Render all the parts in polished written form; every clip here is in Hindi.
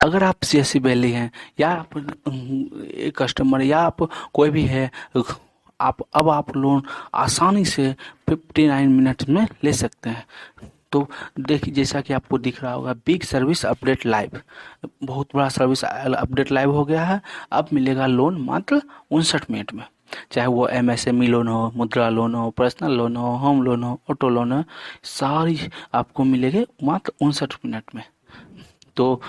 अगर आप सीएससी वैली हैं या आप एक कस्टमर या आप कोई भी है, आप लोन आसानी से 59 मिनट में ले सकते हैं। तो देखिए, जैसा कि आपको दिख रहा होगा, बिग सर्विस अपडेट लाइव, बहुत बड़ा सर्विस अपडेट लाइव हो गया है। अब मिलेगा लोन मात्र 59 मिनट में। चाहे वो एमएसएमई लोन हो, मुद्रा लोन हो, पर्सनल लोन हो, होम लोन हो, ऑटो लोन हो, सारी आपको मिलेगी मात्र 59 मिनट में। तो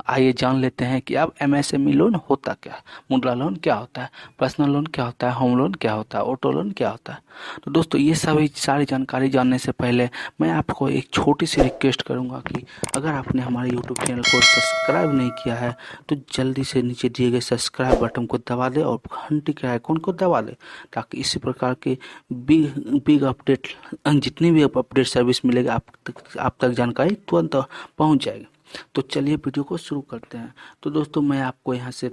आइए जान लेते हैं कि अब एमएसएमई लोन होता क्या है, मुद्रा लोन क्या होता है, पर्सनल लोन क्या होता है, होम लोन क्या होता है, ऑटो लोन क्या होता है। तो दोस्तों, ये सभी सारी जानकारी जानने से पहले मैं आपको एक छोटी सी रिक्वेस्ट करूंगा कि अगर आपने हमारे यूट्यूब चैनल को सब्सक्राइब नहीं किया है तो जल्दी से नीचे दिए गए सब्सक्राइब बटन को दबा दे और घंटी के आइकन को दबा दे, ताकि इसी प्रकार के बिग बिग अपडेट, जितनी भी अपडेट सर्विस मिलेगी आप तक जानकारी तुरंत पहुंच जाएगी। तो चलिए वीडियो को शुरू करते हैं। तो दोस्तों, मैं आपको यहाँ से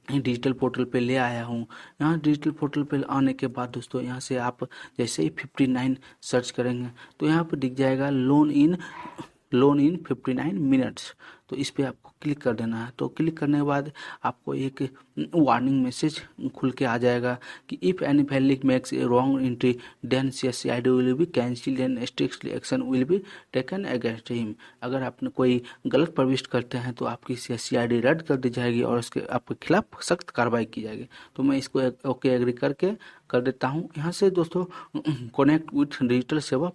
डिजिटल पोर्टल पे ले आया हूँ। यहाँ डिजिटल पोर्टल पे आने के बाद दोस्तों, यहाँ से आप जैसे ही 59 सर्च करेंगे तो यहाँ पर दिख जाएगा लोन इन 59 मिनट्स। तो इस पे आपको क्लिक कर देना है। तो क्लिक करने के बाद आपको एक वार्निंग मैसेज खुल के आ जाएगा कि if any valid makes a wrong entry then CSCID will be cancelled and strictly action will be taken against him. अगर आपने कोई गलत प्रविष्ट करते हैं तो आपकी CSCID रद्द कर दी जाएगी और उसके आपके खिलाफ सख्त कार्रवाई की जाएगी। तो मैं इसको ओके एग्री करके कर देता हूँ। यहाँ से दोस्तों कनेक्ट विथ डिजिटल सेवा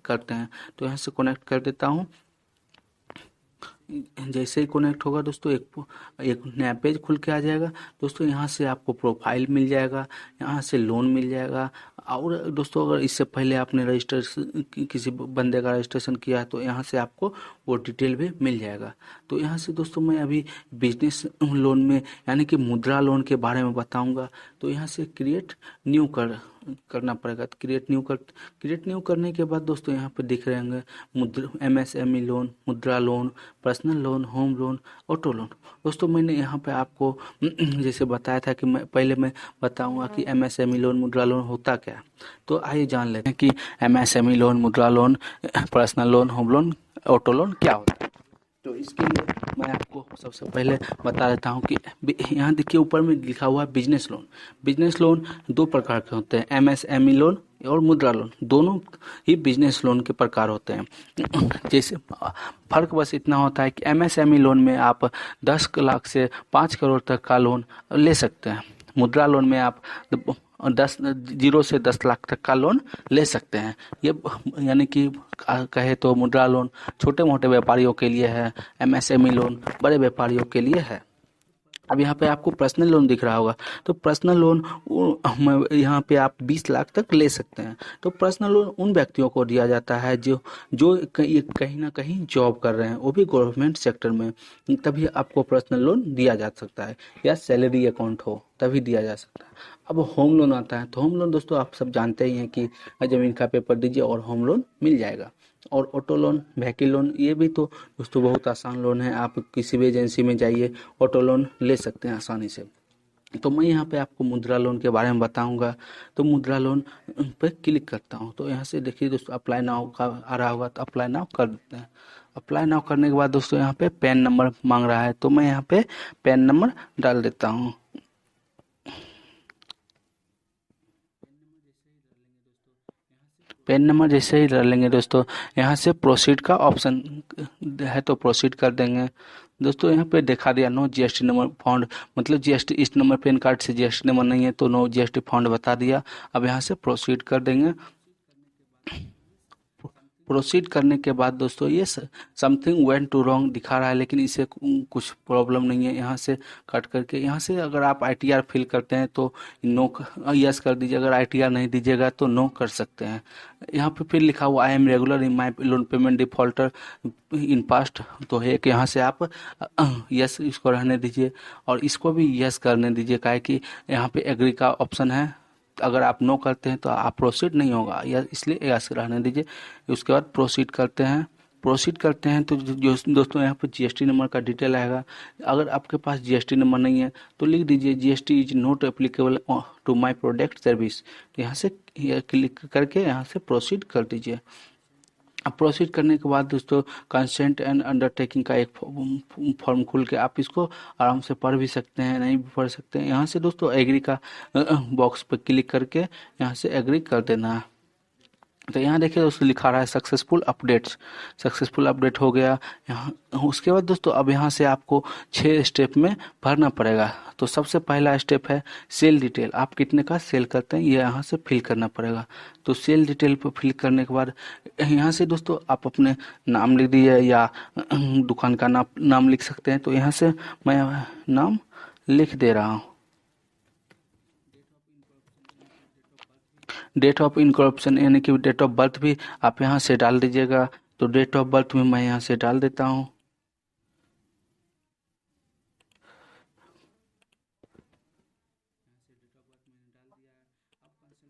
करते हैं, तो यहाँ से कनेक्ट कर देता हूँ। जैसे ही कनेक्ट होगा दोस्तों, एक नया पेज खुल के आ जाएगा। दोस्तों, यहाँ से आपको प्रोफाइल मिल जाएगा, यहाँ से लोन मिल जाएगा। और दोस्तों, अगर इससे पहले आपने रजिस्टर किसी बंदे का रजिस्ट्रेशन किया है तो यहाँ से आपको वो डिटेल भी मिल जाएगा। तो यहाँ से दोस्तों, मैं अभी बिजनेस लोन में यानी कि मुद्रा लोन के बारे में बताऊंगा। तो यहाँ से क्रिएट न्यू करना पड़ेगा। तो क्रिएट न्यू करने के बाद दोस्तों, यहाँ पे दिख रहे होंगे मुद्रा एमएसएमई लोन, मुद्रा loan, personal loan, home loan, auto loan. दोस्तों, मैंने यहाँ पे आपको जैसे बताया था कि मैं बताऊंगा कि एमएसएमई लोन, मुद्रा लोन होता क्या है। तो आइए जान लेते हैं कि एमएसएमई लोन, मुद्रा loan, personal loan, home loan, auto loan क्या होता है। तो इसके लिए मैं आपको सबसे पहले बता देता हूँ कि यहाँ देखिए, ऊपर में लिखा हुआ है बिजनेस लोन। बिजनेस लोन दो प्रकार के होते हैं, एमएसएमई लोन और मुद्रा लोन। दोनों ही बिजनेस लोन के प्रकार होते हैं। जैसे फर्क बस इतना होता है कि एमएसएमई लोन में आप 10 लाख से 5 करोड़ तक का लोन ले सकते हैं। मुद्रा लोन में आप 0 से 10 लाख तक का लोन ले सकते हैं। ये यानी कि कहे तो मुद्रा लोन छोटे मोटे व्यापारियों के लिए है, एमएसएमई लोन बड़े व्यापारियों के लिए है। अब यहाँ पे आपको पर्सनल लोन दिख रहा होगा। तो पर्सनल लोन यहाँ पे आप 20 लाख तक ले सकते हैं। तो पर्सनल लोन उन व्यक्तियों को दिया जाता है जो जो कहीं ना कहीं जॉब कर रहे हैं, वो भी गवर्नमेंट सेक्टर में, तभी आपको पर्सनल लोन दिया जा सकता है, या सैलरी अकाउंट हो तभी दिया जा सकता है। अब होम लोन आता है। तो होम लोन दोस्तों, आप सब जानते ही हैं कि जमीन का पेपर दीजिए और होम लोन मिल जाएगा। और ऑटो लोन, व्हीकल लोन, ये भी तो दोस्तों बहुत आसान लोन है। आप किसी भी एजेंसी में जाइए, ऑटो लोन ले सकते हैं आसानी से। तो मैं यहाँ पे आपको मुद्रा लोन के बारे में बताऊंगा। तो मुद्रा लोन पे क्लिक करता हूँ। तो यहाँ से देखिए दोस्तों, अप्लाई नाउ का आ रहा होगा, तो अप्लाई नाउ कर देते हैं। अप्लाई नाउ करने के बाद दोस्तों, यहाँ पे पैन नंबर मांग रहा है, तो मैं यहाँ पे पैन नंबर डाल देता हूँ। पेन नंबर जैसे ही डाल लेंगे दोस्तों, यहाँ से प्रोसीड का ऑप्शन है, तो प्रोसीड कर देंगे। दोस्तों, यहाँ पे दिखा दिया नो जीएसटी नंबर फाउंड, मतलब जीएसटी इस नंबर पैन कार्ड से जीएसटी नंबर नहीं है, तो नो जीएसटी फाउंड बता दिया। अब यहाँ से प्रोसीड कर देंगे। प्रोसीड करने के बाद दोस्तों, ये समथिंग वेंट टू रॉन्ग दिखा रहा है, लेकिन इसे कुछ प्रॉब्लम नहीं है। यहाँ से कट करके, यहाँ से अगर आप आईटीआर फिल करते हैं तो नो यस कर दीजिए, अगर आईटीआर नहीं दीजिएगा तो नो कर सकते हैं। यहाँ पे फिर लिखा हुआ I am regular in my loan payment defaulter in past, तो है कि यहाँ से आप यस इसको रहने दीजिए और इसको भी यस करने दीजिए, काहे कि यहाँ पे एग्री का ऑप्शन है। अगर आप नो करते हैं तो आप प्रोसीड नहीं होगा, या इसलिए यस रहने दीजिए। उसके बाद प्रोसीड करते हैं। प्रोसीड करते हैं तो जो दोस्तों, यहाँ पर जीएसटी नंबर का डिटेल आएगा। अगर आपके पास जीएसटी नंबर नहीं है तो लिख दीजिए GST is not applicable to my product service. तो यहाँ से क्लिक करके यहाँ से प्रोसीड कर दीजिए। अब प्रोसीड करने के बाद दोस्तों कंसेंट एंड अंडरटेकिंग का एक फॉर्म खुल के आप इसको आराम से पढ़ भी सकते हैं, नहीं भी पढ़ सकते हैं। यहाँ से दोस्तों एग्री का बॉक्स पर क्लिक करके यहाँ से एग्री कर देना है। तो यहाँ देखिए दोस्तों लिखा रहा है सक्सेसफुल अपडेट्स, सक्सेसफुल अपडेट हो गया। यहाँ उसके बाद दोस्तों अब यहाँ से आपको 6 स्टेप में भरना पड़ेगा। तो सबसे पहला स्टेप है सेल डिटेल, आप कितने का सेल करते हैं ये यहाँ से फिल करना पड़ेगा। तो सेल डिटेल पर फिल करने के बाद यहाँ से दोस्तों आप अपने नाम लिख दिए या दुकान का नाम लिख सकते हैं। तो यहाँ से मैं नाम लिख दे रहा हूँ। डेट ऑफ इनकॉर्पोरेशन यानी कि डेट ऑफ बर्थ भी आप यहाँ से डाल दीजिएगा। तो डेट ऑफ बर्थ में मैं यहाँ से डाल देता हूँ।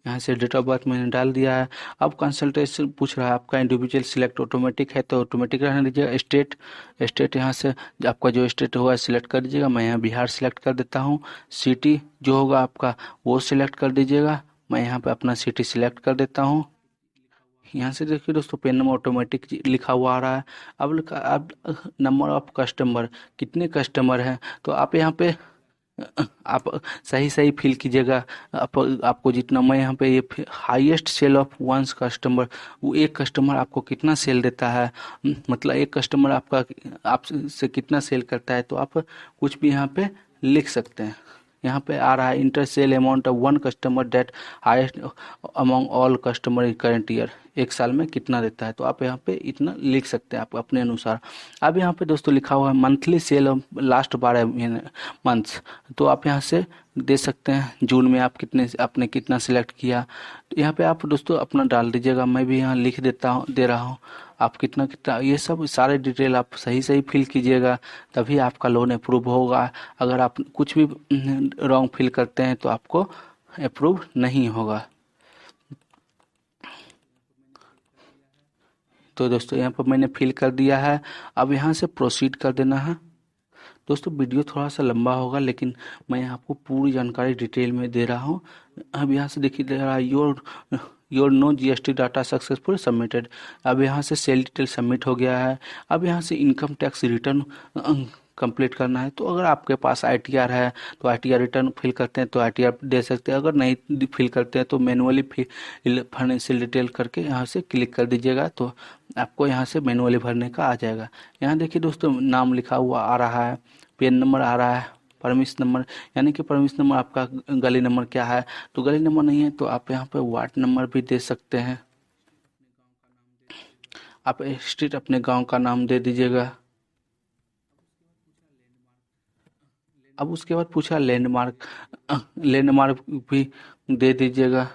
यहाँ से डेट ऑफ बर्थ मैंने डाल दिया है। अब कंसल्टेशन पूछ रहा है आपका इंडिविजुअल सिलेक्ट ऑटोमेटिक है तो ऑटोमेटिक रहने दीजिएगा। स्टेट, स्टेट यहाँ से आपका जो स्टेट हुआ सिलेक्ट कर दीजिएगा। मैं यहाँ बिहार सिलेक्ट कर देता हूँ। सिटी जो होगा आपका वो सिलेक्ट कर दीजिएगा। मैं यहाँ पे अपना सिटी सिलेक्ट कर देता हूँ। यहाँ से देखिए दोस्तों पेन नंबर ऑटोमेटिक लिखा हुआ आ रहा है। अब नंबर ऑफ कस्टमर, कितने कस्टमर हैं तो आप यहाँ पे आप सही सही फिल कीजिएगा। आपको जितना मैं यहाँ पे ये highest sale of one's customer, वो एक कस्टमर आपको कितना सेल देता है, मतलब एक कस्टमर आपका आपसे कितना सेल करता है, तो आप कुछ भी यहाँ पे लिख सकते हैं। यहाँ पे आ रहा है enter sale amount of one customer that highest among all customer in current year, एक साल में कितना देता है, तो आप यहाँ पे इतना लिख सकते हैं आप अपने अनुसार। अब यहाँ पे दोस्तों लिखा हुआ है monthly cell of last 12 months, तो आप यहाँ से दे सकते हैं जून में आप कितने आपने कितना सिलेक्ट किया। तो यहाँ पे आप दोस्तों अपना डाल दीजिएगा। मैं भी यहाँ लिख देता हूँ, दे रहा हूँ आप कितना कितना, ये सब सारे डिटेल आप सही सही फिल कीजिएगा तभी आपका लोन अप्रूव होगा। अगर आप कुछ भी रॉन्ग फिल करते हैं तो आपको अप्रूव नहीं होगा। तो दोस्तों यहाँ पर मैंने फिल कर दिया है। अब यहाँ से प्रोसीड कर देना है। दोस्तों वीडियो थोड़ा सा लंबा होगा लेकिन मैं आपको पूरी जानकारी डिटेल में दे रहा हूँ। अब यहाँ से देखिए दे रहा है your no GST data successful submitted. अब यहाँ से सेल डिटेल सबमिट हो गया है। अब यहाँ से इनकम टैक्स रिटर्न कंप्लीट करना है। तो अगर आपके पास आईटीआर है तो आईटीआर रिटर्न फिल करते हैं तो आईटीआर दे सकते हैं। अगर नहीं फिल करते हैं तो मैनुअली फिल फाइनेंशियल डिटेल करके यहाँ से क्लिक कर दीजिएगा तो आपको यहाँ से मैनुअली भरने का आ जाएगा। यहाँ देखिए दोस्तों नाम लिखा हुआ आ रहा है, पेन नंबर आ रहा है, परमिश नंबर यानी कि परमिश नंबर आपका गली नंबर क्या है, तो गली नंबर नहीं है तो आप यहाँ पे वार्ड नंबर भी दे सकते हैं। आप स्ट्रीट अपने गांव का नाम दे दीजिएगा। अब उसके बाद पूछा लैंडमार्क, लैंडमार्क भी दे दीजिएगा।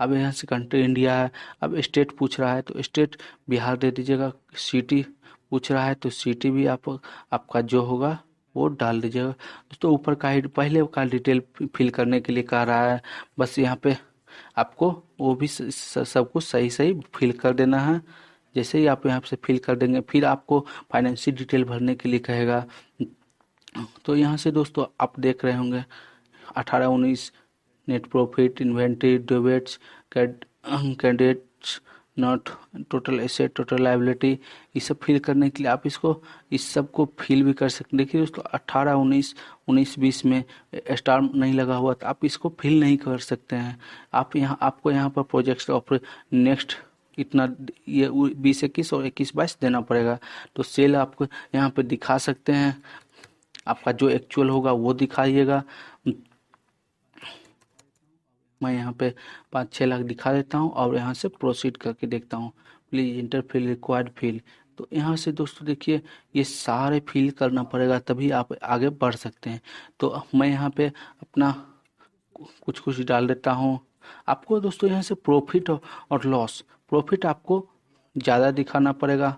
अब यहाँ से कंट्री इंडिया है। अब स्टेट पूछ रहा है तो स्टेट बिहार दे दीजिएगा। सिटी पूछ रहा है तो सिटी भी आप आपका जो होगा वो डाल दीजिएगा। दोस्तों ऊपर का ही पहले का डिटेल फिल करने के लिए कह रहा है, बस यहाँ पे आपको वो भी सब कुछ सही सही फिल कर देना है। जैसे ही आप यहाँ से फिल कर देंगे फिर आपको फाइनेंशियल डिटेल भरने के लिए कहेगा। तो यहाँ से दोस्तों आप देख रहे होंगे 18-19 net profit, inventory, debits, candidates not, total asset, total liability, ये सब फिल करने के लिए आप इसको इस सब को फिल भी कर सकते हैं। देखिए दोस्तों 18-19 19-20 में स्टार नहीं लगा हुआ तो आप इसको फिल नहीं कर सकते हैं। आप यहाँ आपको यहाँ पर प्रोजेक्ट ऑफ नेक्स्ट इतना ये 20-21 और 21-22 देना पड़ेगा। तो सेल आपको यहाँ पे दिखा सकते हैं, आपका जो एक्चुअल होगा वो दिखाइएगा। मैं यहाँ पे 5-6 लाख दिखा देता हूँ और यहाँ से प्रोसीड करके देखता हूँ। Please enter fill required field. तो यहाँ से दोस्तों देखिए ये सारे फिल करना पड़ेगा तभी आप आगे बढ़ सकते हैं। तो मैं यहाँ पे अपना कुछ कुछ डाल देता हूँ। आपको दोस्तों यहाँ से प्रॉफिट और लॉस, प्रॉफिट आपको ज़्यादा दिखाना पड़ेगा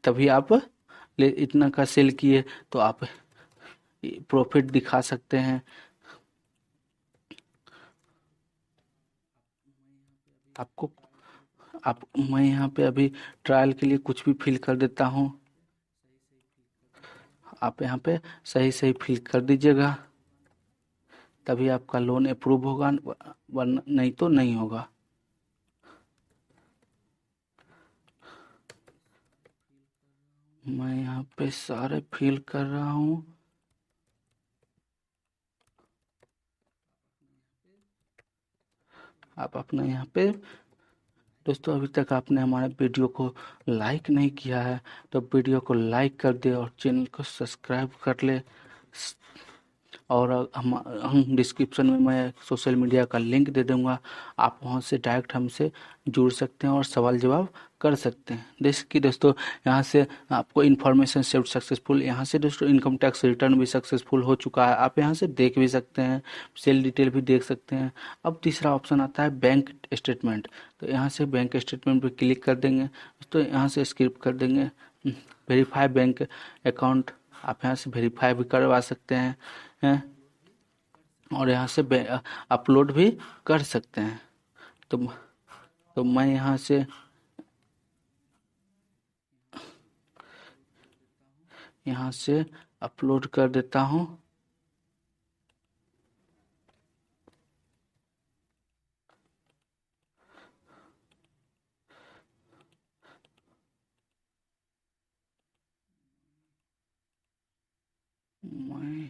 तभी आप ले इतना का सेल किए तो आप प्रॉफिट दिखा सकते हैं। आपको आप मैं यहाँ पे अभी ट्रायल के लिए कुछ भी फिल कर देता हूँ। आप यहाँ पे सही सही फिल कर दीजिएगा तभी आपका लोन अप्रूव होगा, वरना नहीं तो नहीं होगा। मैं यहाँ पे सारे फिल कर रहा हूँ। आप अपना यहाँ पे दोस्तों, अभी तक आपने हमारे वीडियो को लाइक नहीं किया है तो वीडियो को लाइक कर दे और चैनल को सब्सक्राइब कर ले। और हम डिस्क्रिप्शन में मैं सोशल मीडिया का लिंक दे दूंगा, आप वहां से डायरेक्ट हमसे जुड़ सकते हैं और सवाल जवाब कर सकते हैं। जैसे कि दोस्तों यहाँ से आपको इन्फॉर्मेशन सेव्ड सक्सेसफुल, यहाँ से दोस्तों इनकम टैक्स रिटर्न भी सक्सेसफुल हो चुका है, आप यहाँ से देख भी सकते हैं, सेल डिटेल भी देख सकते हैं। अब तीसरा ऑप्शन आता है बैंक स्टेटमेंट, तो यहाँ से बैंक स्टेटमेंट पर क्लिक कर देंगे तो यहाँ से स्किप कर देंगे। वेरीफाई बैंक अकाउंट, आप यहाँ से वेरीफाई भी करवा सकते हैं और यहाँ से अपलोड भी कर सकते हैं। तो मैं यहाँ से अपलोड कर देता हूँ। मैं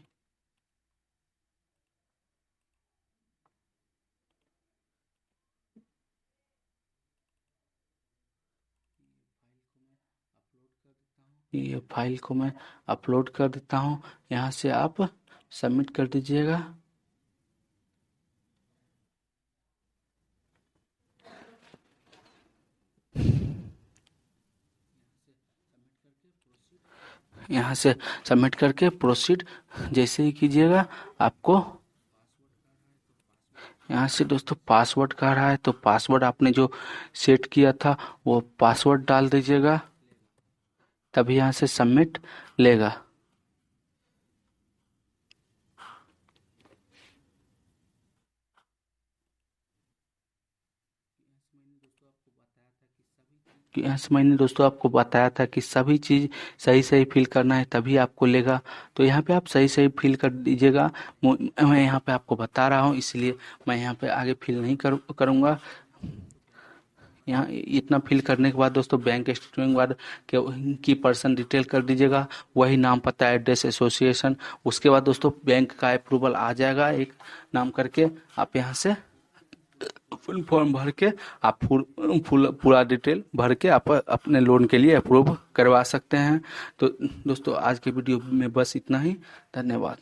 ये फाइल को मैं अपलोड कर देता हूँ, यहाँ से आप सबमिट कर दीजिएगा। यहाँ से सबमिट करके प्रोसीड जैसे ही कीजिएगा, आपको यहाँ से दोस्तों पासवर्ड कह रहा है, तो पासवर्ड आपने जो सेट किया था वो पासवर्ड डाल दीजिएगा, तभी यहाँ से सबमिट लेगा। कि ऐसे मैंने दोस्तों आपको बताया था कि सभी चीज़ सही सही फिल करना है तभी आपको लेगा, तो यहाँ पे आप सही सही फिल कर दीजिएगा। मैं यहाँ पे आपको बता रहा हूँ इसलिए मैं यहाँ पे आगे फिल नहीं करूँगा। यहाँ इतना फिल करने के बाद दोस्तों बैंक स्टेटमेंट के बाद की पर्सन डिटेल कर दीजिएगा, वही नाम पता एड्रेस एसोसिएशन। उसके बाद दोस्तों बैंक का अप्रूवल आ जाएगा एक नाम करके, आप यहाँ से फुल फॉर्म भर के आप पूरा डिटेल भर के आप अपने लोन के लिए अप्रूव करवा सकते हैं। तो दोस्तों आज के वीडियो में बस इतना ही, धन्यवाद।